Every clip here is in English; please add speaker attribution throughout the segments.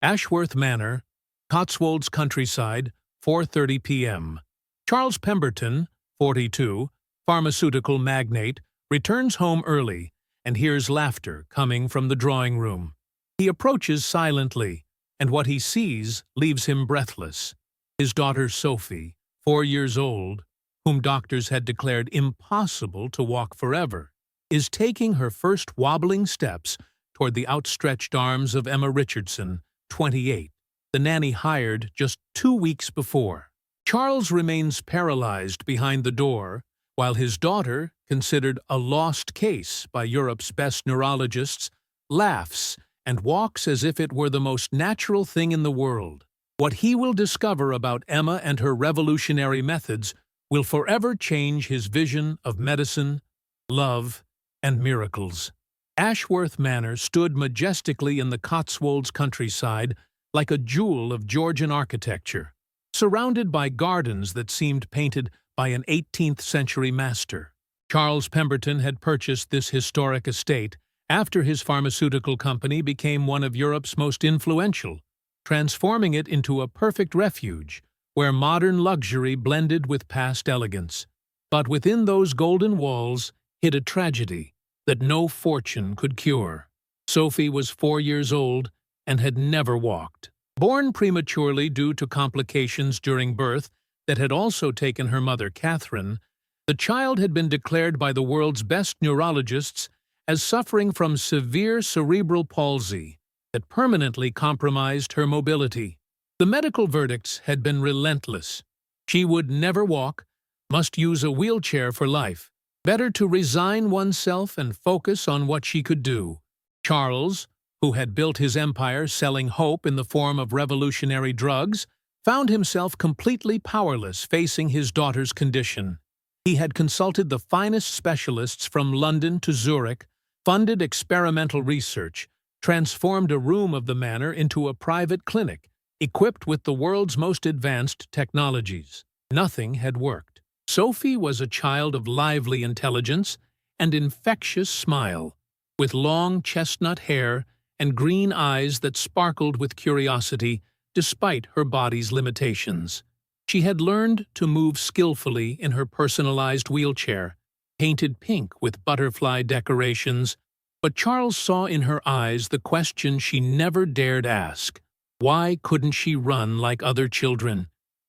Speaker 1: Ashworth Manor, Cotswolds countryside, 4:30 p.m. Charles Pemberton, 42, pharmaceutical magnate, returns home early and hears laughter coming from the drawing room. He approaches silently, and what he sees leaves him breathless. His daughter Sophie, 4 years old, whom doctors had declared impossible to walk forever, is taking her first wobbling steps toward the outstretched arms of Emma Richardson, 28, the nanny hired just 2 weeks before. Charles remains paralyzed behind the door, while his daughter, considered a lost case by Europe's best neurologists, laughs and walks as if it were the most natural thing in the world. What he will discover about Emma and her revolutionary methods will forever change his vision of medicine, love, and miracles. Ashworth Manor stood majestically in the Cotswolds countryside like a jewel of Georgian architecture, surrounded by gardens that seemed painted by an 18th-century master. Charles Pemberton had purchased this historic estate after his pharmaceutical company became one of Europe's most influential, transforming it into a perfect refuge where modern luxury blended with past elegance. But within those golden walls hid a tragedy that no fortune could cure. Sophie was 4 years old and had never walked. Born prematurely due to complications during birth that had also taken her mother, Catherine, the child had been declared by the world's best neurologists as suffering from severe cerebral palsy that permanently compromised her mobility. The medical verdicts had been relentless. She would never walk, must use a wheelchair for life. Better to resign oneself and focus on what she could do. Charles, who had built his empire selling hope in the form of revolutionary drugs, found himself completely powerless facing his daughter's condition. He had consulted the finest specialists from London to Zurich, funded experimental research, transformed a room of the manor into a private clinic, equipped with the world's most advanced technologies. Nothing had worked. Sophie was a child of lively intelligence and infectious smile, with long chestnut hair and green eyes that sparkled with curiosity despite her body's limitations. She had learned to move skillfully in her personalized wheelchair, painted pink with butterfly decorations, but Charles saw in her eyes the question she never dared ask. Why couldn't she run like other children?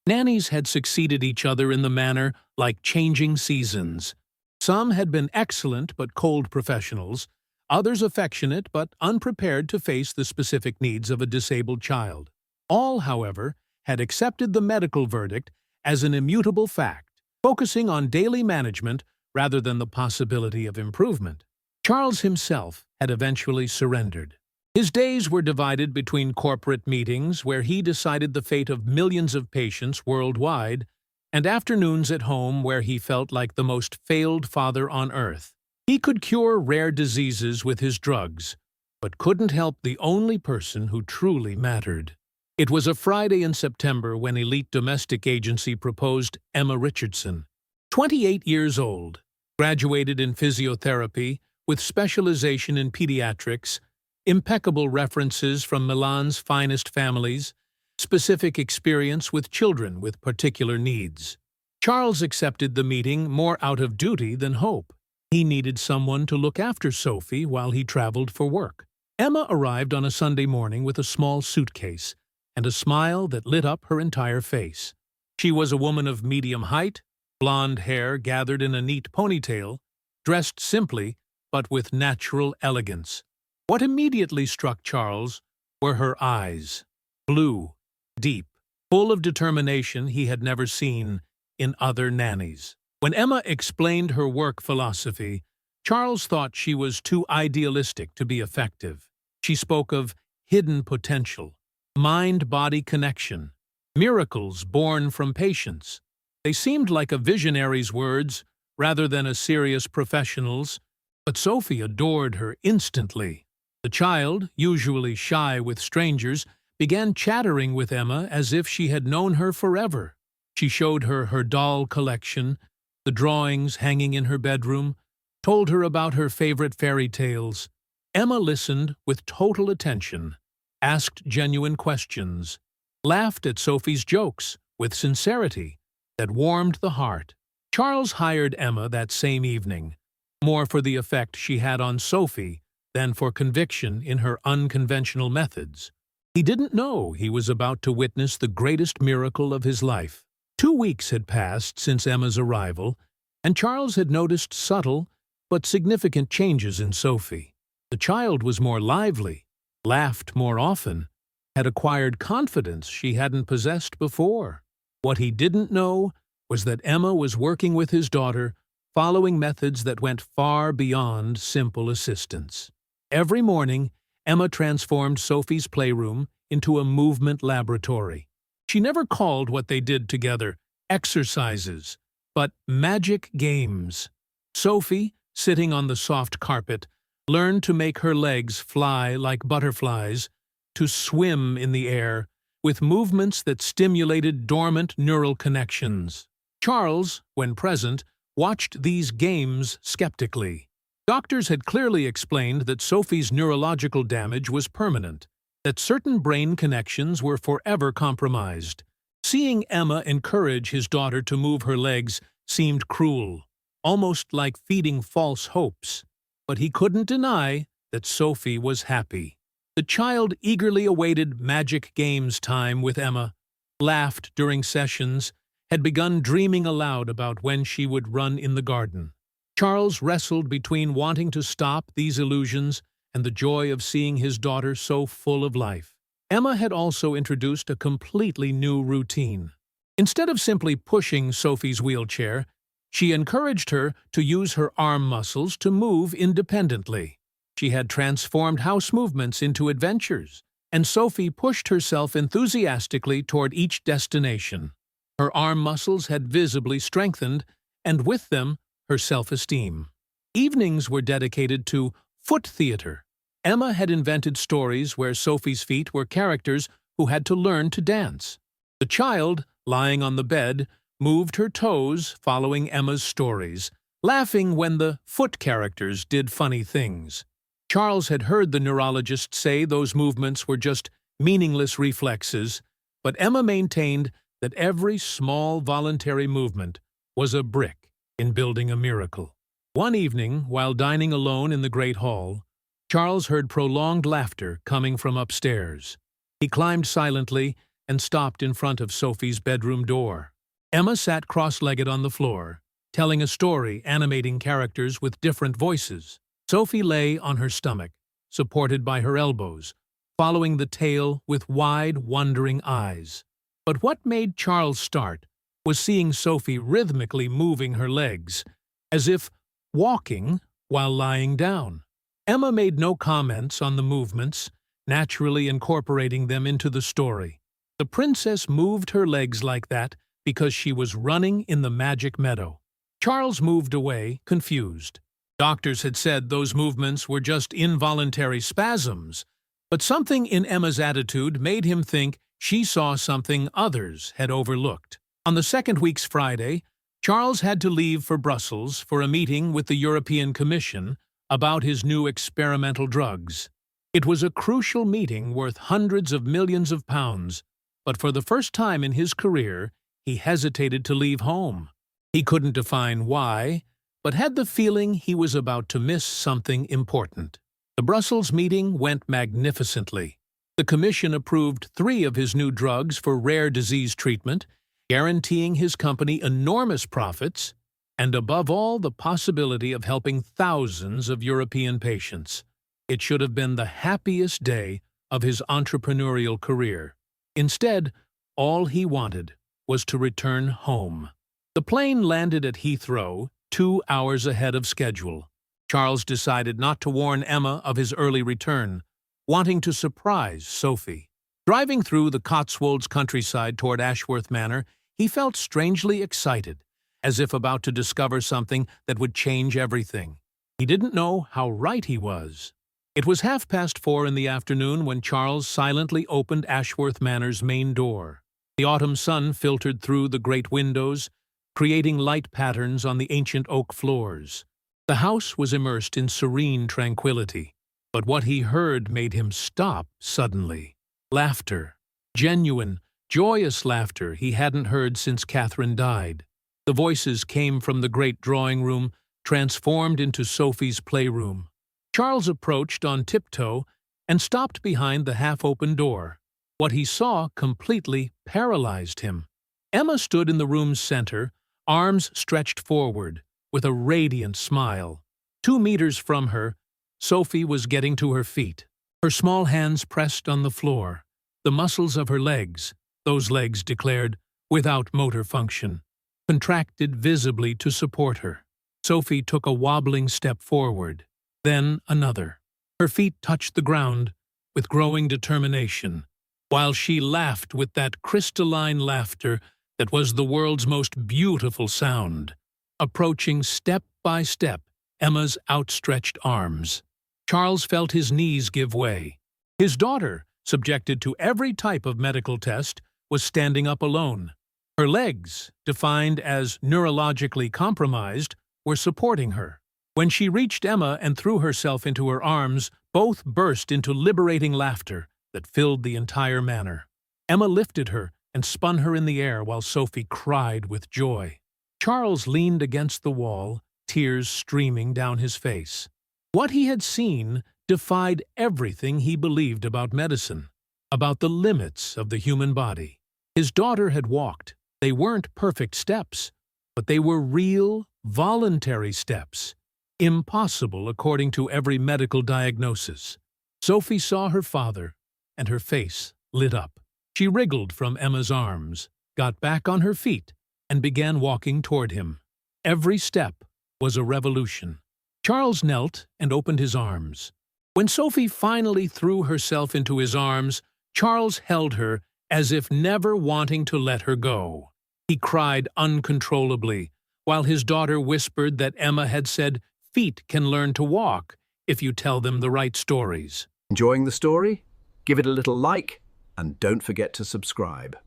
Speaker 1: Nannies had succeeded each other in the manor like changing seasons. Some had been excellent but cold professionals, others affectionate but unprepared to face the specific needs of a disabled child. All, however, had accepted the medical verdict as an immutable fact, focusing on daily management rather than the possibility of improvement. Charles himself had eventually surrendered. His days were divided between corporate meetings where he decided the fate of millions of patients worldwide, and afternoons at home where he felt like the most failed father on earth. He could cure rare diseases with his drugs, but couldn't help the only person who truly mattered. It was a Friday in September when elite domestic agency proposed Emma Richardson, 28 years old, graduated in physiotherapy with specialization in pediatrics, impeccable references from Milan's finest families, specific experience with children with particular needs. Charles accepted the meeting more out of duty than hope. He needed someone to look after Sophie while he traveled for work. Emma arrived on a Sunday morning with a small suitcase and a smile that lit up her entire face. She was a woman of medium height, blonde hair gathered in a neat ponytail, dressed simply but with natural elegance. What immediately struck Charles were her eyes, blue, deep, full of determination he had never seen in other nannies. When Emma explained her work philosophy, Charles thought she was too idealistic to be effective. She spoke of hidden potential, mind-body connection, miracles born from patience. They seemed like a visionary's words rather than a serious professional's, but Sophie adored her instantly. The child, usually shy with strangers, began chattering with Emma as if she had known her forever. She showed her doll collection, the drawings hanging in her bedroom, told her about her favorite fairy tales. Emma listened with total attention, asked genuine questions, laughed at Sophie's jokes with sincerity that warmed the heart. Charles hired Emma that same evening, more for the effect she had on Sophie than for conviction in her unconventional methods. He didn't know he was about to witness the greatest miracle of his life. 2 weeks had passed since Emma's arrival, and Charles had noticed subtle but significant changes in Sophie. The child was more lively, laughed more often, had acquired confidence she hadn't possessed before. What he didn't know was that Emma was working with his daughter, following methods that went far beyond simple assistance. Every morning, Emma transformed Sophie's playroom into a movement laboratory. She never called what they did together exercises, but magic games. Sophie, sitting on the soft carpet, learned to make her legs fly like butterflies, to swim in the air, with movements that stimulated dormant neural connections. Charles, when present, watched these games skeptically. Doctors had clearly explained that Sophie's neurological damage was permanent, that certain brain connections were forever compromised. Seeing Emma encourage his daughter to move her legs seemed cruel, almost like feeding false hopes. But he couldn't deny that Sophie was happy. The child eagerly awaited magic games time with Emma, laughed during sessions, had begun dreaming aloud about when she would run in the garden. Charles wrestled between wanting to stop these illusions and the joy of seeing his daughter so full of life. Emma had also introduced a completely new routine. Instead of simply pushing Sophie's wheelchair, she encouraged her to use her arm muscles to move independently. She had transformed house movements into adventures, and Sophie pushed herself enthusiastically toward each destination. Her arm muscles had visibly strengthened, and with them, her self-esteem. Evenings were dedicated to foot theater. Emma had invented stories where Sophie's feet were characters who had to learn to dance. The child, lying on the bed, moved her toes following Emma's stories, laughing when the foot characters did funny things. Charles had heard the neurologist say those movements were just meaningless reflexes, but Emma maintained that every small voluntary movement was a brick in building a miracle. One evening, while dining alone in the great hall, Charles heard prolonged laughter coming from upstairs. He climbed silently and stopped in front of Sophie's bedroom door. Emma sat cross-legged on the floor, telling a story animating characters with different voices. Sophie lay on her stomach, supported by her elbows, following the tale with wide, wondering eyes. But what made Charles start was seeing Sophie rhythmically moving her legs, as if walking while lying down. Emma made no comments on the movements, naturally incorporating them into the story. The princess moved her legs like that because she was running in the magic meadow. Charles moved away, confused. Doctors had said those movements were just involuntary spasms, but something in Emma's attitude made him think she saw something others had overlooked. On the second week's Friday, Charles had to leave for Brussels for a meeting with the European Commission about his new experimental drugs. It was a crucial meeting worth hundreds of millions of pounds, but for the first time in his career, he hesitated to leave home. He couldn't define why, but had the feeling he was about to miss something important. The Brussels meeting went magnificently. The Commission approved 3 of his new drugs for rare disease treatment, guaranteeing his company enormous profits, and above all the possibility of helping thousands of European patients. It should have been the happiest day of his entrepreneurial career. Instead, all he wanted was to return home. The plane landed at Heathrow 2 hours ahead of schedule. Charles decided not to warn Emma of his early return, wanting to surprise Sophie. Driving through the Cotswolds countryside toward Ashworth Manor, he felt strangely excited, as if about to discover something that would change everything. He didn't know how right he was. It was 4:30 in the afternoon when Charles silently opened Ashworth Manor's main door. The autumn sun filtered through the great windows, creating light patterns on the ancient oak floors. The house was immersed in serene tranquility, But what he heard made him stop suddenly. Laughter. Genuine, joyous laughter he hadn't heard since Catherine died. The voices came from the great drawing room, transformed into Sophie's playroom. Charles approached on tiptoe and stopped behind the half-open door. What he saw completely paralyzed him. Emma stood in the room's center, arms stretched forward, with a radiant smile. 2 meters from her, Sophie was getting to her feet. Her small hands pressed on the floor. The muscles of her legs, those legs declared, without motor function, contracted visibly to support her. Sophie took a wobbling step forward, then another. Her feet touched the ground with growing determination, while she laughed with that crystalline laughter that was the world's most beautiful sound, approaching step by step Emma's outstretched arms. Charles felt his knees give way. His daughter, subjected to every type of medical test, was standing up alone. Her legs, defined as neurologically compromised, were supporting her. When she reached Emma and threw herself into her arms, both burst into liberating laughter that filled the entire manor. Emma lifted her and spun her in the air while Sophie cried with joy. Charles leaned against the wall, tears streaming down his face. What he had seen defied everything he believed about medicine, about the limits of the human body. His daughter had walked. They weren't perfect steps, but they were real, voluntary steps, impossible according to every medical diagnosis. Sophie saw her father, and her face lit up. She wriggled from Emma's arms, got back on her feet, and began walking toward him. Every step was a revolution. Charles knelt and opened his arms. When Sophie finally threw herself into his arms, Charles held her as if never wanting to let her go. He cried uncontrollably, while his daughter whispered that Emma had said feet can learn to walk if you tell them the right stories.
Speaker 2: Enjoying the story? Give it a little like, and don't forget to subscribe.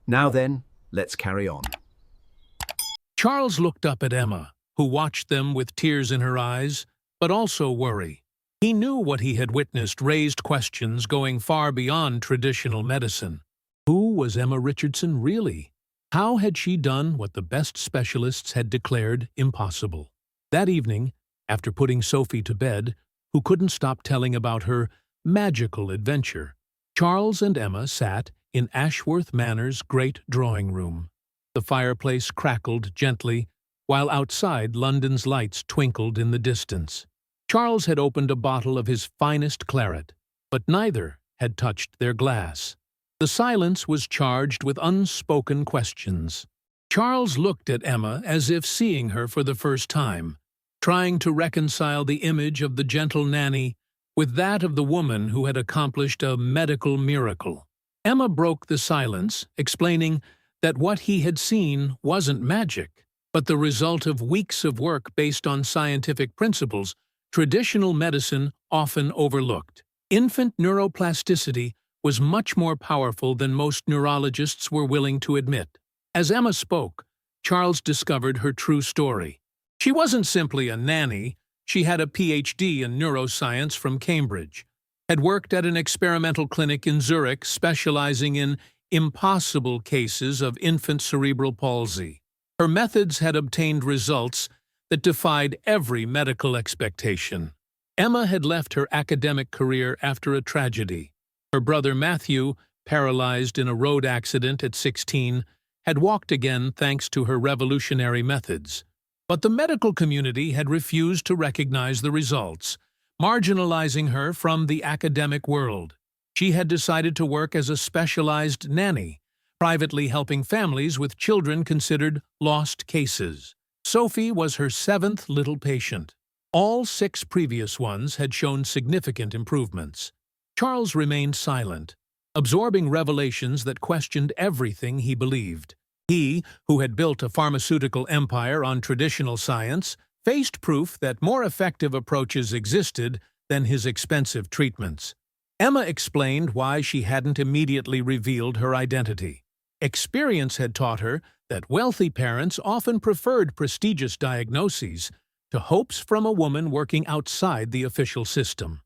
Speaker 2: Now then, let's carry on.
Speaker 1: Charles looked up at Emma, who watched them with tears in her eyes, but also worry. He knew what he had witnessed raised questions going far beyond traditional medicine. Who was Emma Richardson really? How had she done what the best specialists had declared impossible? That evening, after putting Sophie to bed, who couldn't stop telling about her magical adventure, Charles and Emma sat in Ashworth Manor's great drawing room. The fireplace crackled gently, while outside London's lights twinkled in the distance. Charles had opened a bottle of his finest claret, but neither had touched their glass. The silence was charged with unspoken questions. Charles looked at Emma as if seeing her for the first time, trying to reconcile the image of the gentle Nanny with that of the woman who had accomplished a medical miracle. Emma broke the silence, explaining that what he had seen wasn't magic, but the result of weeks of work based on scientific principles traditional medicine often overlooked. Infant neuroplasticity was much more powerful than most neurologists were willing to admit. As Emma spoke, Charles discovered her true story. She wasn't simply a nanny. She had a PhD in neuroscience from Cambridge, had worked at an experimental clinic in Zurich specializing in impossible cases of infant cerebral palsy. Her methods had obtained results that defied every medical expectation. Emma had left her academic career after a tragedy. Her brother Matthew, paralyzed in a road accident at 16, had walked again thanks to her revolutionary methods. But the medical community had refused to recognize the results, marginalizing her from the academic world. She had decided to work as a specialized nanny, privately helping families with children considered lost cases. Sophie was her 7th little patient. All 6 previous ones had shown significant improvements. Charles remained silent, absorbing revelations that questioned everything he believed. He, who had built a pharmaceutical empire on traditional science, faced proof that more effective approaches existed than his expensive treatments. Emma explained why she hadn't immediately revealed her identity. Experience had taught her that wealthy parents often preferred prestigious diagnoses to hopes from a woman working outside the official system.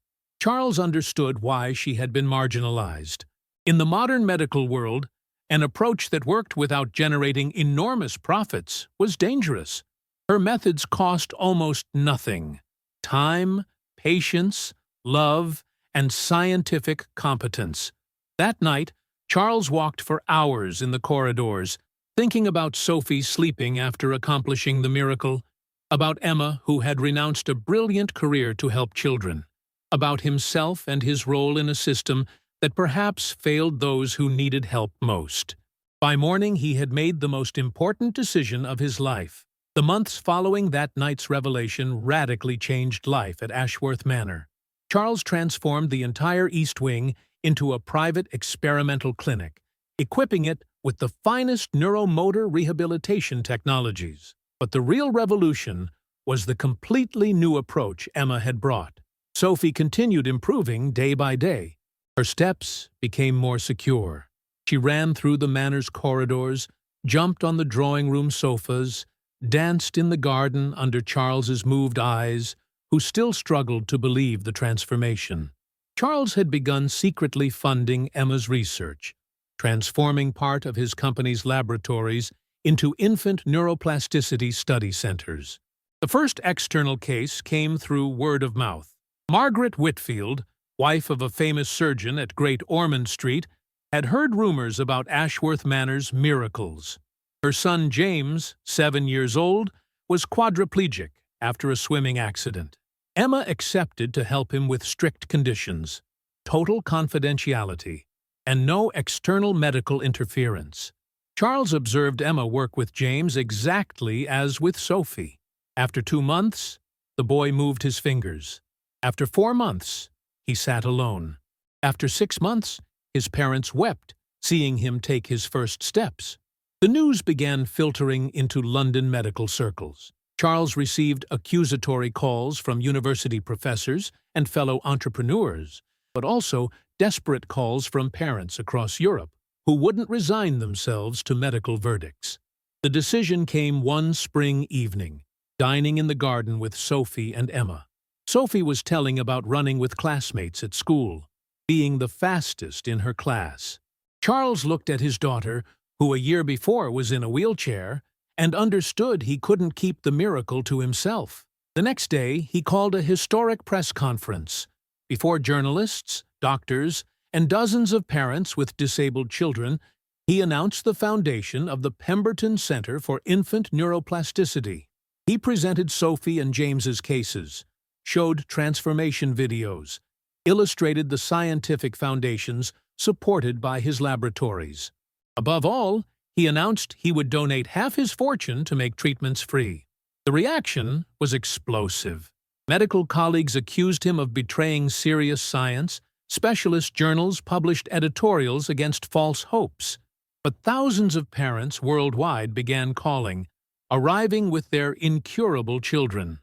Speaker 1: Charles understood why she had been marginalized. In the modern medical world, an approach that worked without generating enormous profits was dangerous. Her methods cost almost nothing: time, patience, love, and scientific competence. That night, Charles walked for hours in the corridors, thinking about Sophie sleeping after accomplishing the miracle, about Emma, who had renounced a brilliant career to help children, about himself and his role in a system that perhaps failed those who needed help most. By morning, he had made the most important decision of his life. The months following that night's revelation radically changed life at Ashworth Manor. Charles transformed the entire East Wing into a private experimental clinic, equipping it with the finest neuromotor rehabilitation technologies. But the real revolution was the completely new approach Emma had brought. Sophie continued improving day by day. Her steps became more secure. She ran through the manor's corridors, jumped on the drawing room sofas, danced in the garden under Charles's moved eyes, who still struggled to believe the transformation. Charles had begun secretly funding Emma's research, transforming part of his company's laboratories into infant neuroplasticity study centers. The first external case came through word of mouth. Margaret Whitfield, wife of a famous surgeon at Great Ormond Street, had heard rumors about Ashworth Manor's miracles. Her son James, 7 years old, was quadriplegic after a swimming accident. Emma accepted to help him with strict conditions, total confidentiality, and no external medical interference. Charles observed Emma work with James exactly as with Sophie. After 2 months, the boy moved his fingers. After 4 months, he sat alone. After 6 months, his parents wept, seeing him take his first steps. The news began filtering into London medical circles. Charles received accusatory calls from university professors and fellow entrepreneurs, but also desperate calls from parents across Europe who wouldn't resign themselves to medical verdicts. The decision came one spring evening, dining in the garden with Sophie and Emma. Sophie was telling about running with classmates at school, being the fastest in her class. Charles looked at his daughter, who a year before was in a wheelchair, and understood he couldn't keep the miracle to himself. The next day, he called a historic press conference. Before journalists, doctors, and dozens of parents with disabled children, he announced the foundation of the Pemberton Center for Infant Neuroplasticity. He presented Sophie and James's cases, showed transformation videos, illustrated the scientific foundations supported by his laboratories. Above all, he announced he would donate half his fortune to make treatments free. The reaction was explosive. Medical colleagues accused him of betraying serious science. Specialist journals published editorials against false hopes. But thousands of parents worldwide began calling, arriving with their incurable children.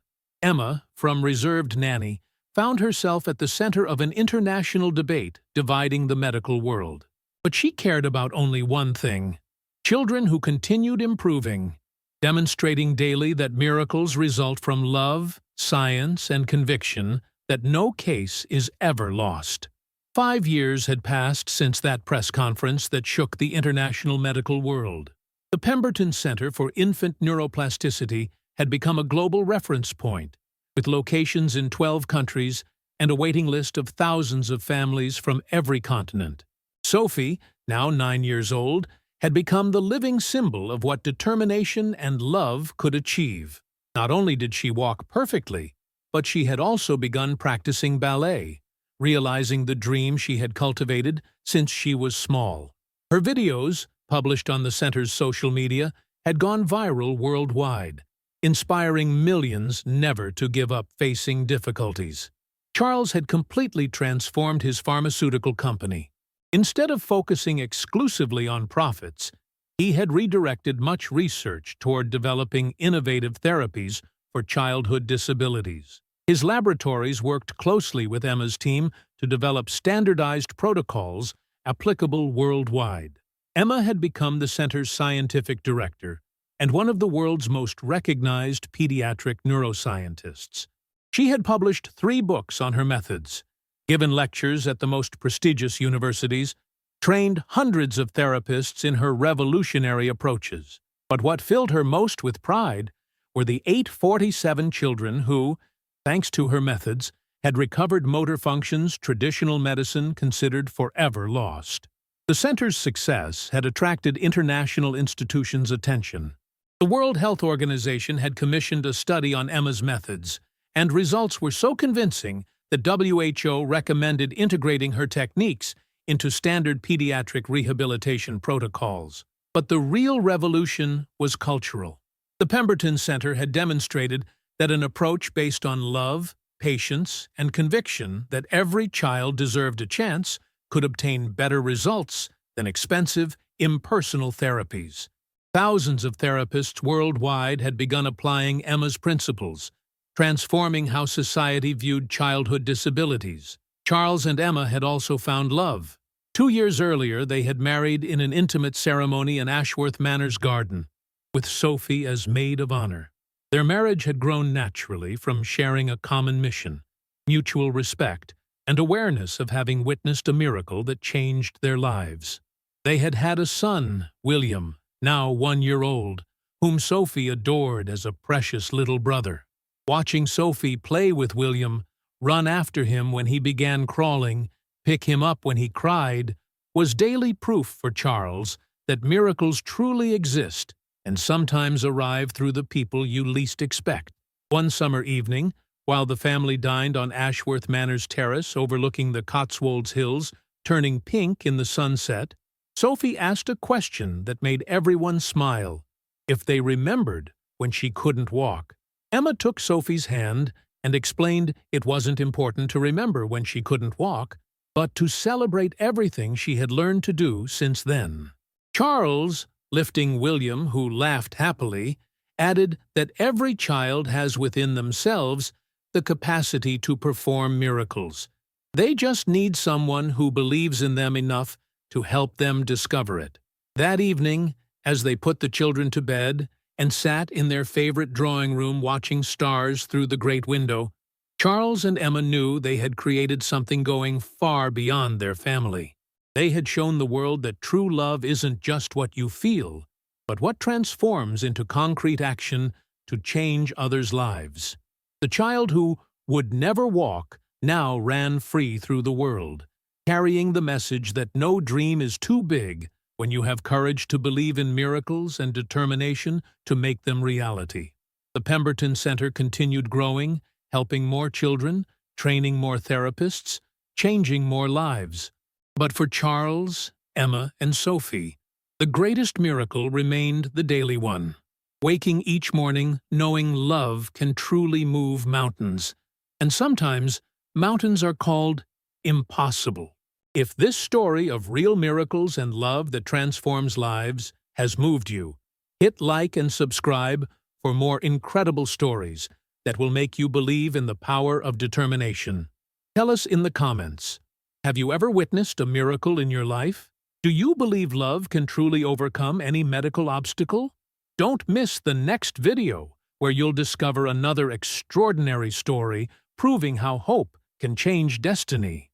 Speaker 1: Emma, from reserved Nanny, found herself at the center of an international debate dividing the medical world. But she cared about only one thing: children who continued improving, demonstrating daily that miracles result from love, science, and conviction, that no case is ever lost. 5 years had passed since that press conference that shook the international medical world. The Pemberton Center for Infant Neuroplasticity had become a global reference point, with locations in 12 countries and a waiting list of thousands of families from every continent. Sophie, now 9 years old, had become the living symbol of what determination and love could achieve. Not only did she walk perfectly, but she had also begun practicing ballet, realizing the dream she had cultivated since she was small. Her videos, published on the center's social media, had gone viral worldwide, inspiring millions never to give up facing difficulties. Charles had completely transformed his pharmaceutical company. Instead of focusing exclusively on profits, he had redirected much research toward developing innovative therapies for childhood disabilities. His laboratories worked closely with Emma's team to develop standardized protocols applicable worldwide. Emma had become the center's scientific director and one of the world's most recognized pediatric neuroscientists. She had published 3 books on her methods, given lectures at the most prestigious universities, trained hundreds of therapists in her revolutionary approaches. But what filled her most with pride were the 847 children who, thanks to her methods, had recovered motor functions traditional medicine considered forever lost. The center's success had attracted international institutions' attention. The World Health Organization had commissioned a study on Emma's methods, and results were so convincing that WHO recommended integrating her techniques into standard pediatric rehabilitation protocols. But the real revolution was cultural. The Pemberton Center had demonstrated that an approach based on love, patience, and conviction that every child deserved a chance could obtain better results than expensive, impersonal therapies. Thousands of therapists worldwide had begun applying Emma's principles, transforming how society viewed childhood disabilities. Charles and Emma had also found love. 2 years earlier, they had married in an intimate ceremony in Ashworth Manor's garden, with Sophie as maid of honor. Their marriage had grown naturally from sharing a common mission, mutual respect, and awareness of having witnessed a miracle that changed their lives. They had had a son, William, now 1 year old, whom Sophie adored as a precious little brother. Watching Sophie play with William, run after him when he began crawling, pick him up when he cried, was daily proof for Charles that miracles truly exist and sometimes arrive through the people you least expect. One summer evening, while the family dined on Ashworth Manor's terrace overlooking the Cotswolds hills, turning pink in the sunset, Sophie asked a question that made everyone smile: if they remembered when she couldn't walk. Emma took Sophie's hand and explained it wasn't important to remember when she couldn't walk, but to celebrate everything she had learned to do since then. Charles, lifting William, who laughed happily, added that every child has within themselves the capacity to perform miracles. They just need someone who believes in them enough to help them discover it. That evening, as they put the children to bed and sat in their favorite drawing room watching stars through the great window, Charles and Emma knew they had created something going far beyond their family. They had shown the world that true love isn't just what you feel, but what transforms into concrete action to change others' lives. The child who would never walk now ran free through the world, carrying the message that no dream is too big when you have courage to believe in miracles and determination to make them reality. The Pemberton Center continued growing, helping more children, training more therapists, changing more lives. But for Charles, Emma, and Sophie, the greatest miracle remained the daily one: waking each morning knowing love can truly move mountains. And sometimes, mountains are called impossible. If this story of real miracles and love that transforms lives has moved you, hit like and subscribe for more incredible stories that will make you believe in the power of determination. Tell us in the comments, have you ever witnessed a miracle in your life? Do you believe love can truly overcome any medical obstacle? Don't miss the next video, where you'll discover another extraordinary story proving how hope can change destiny.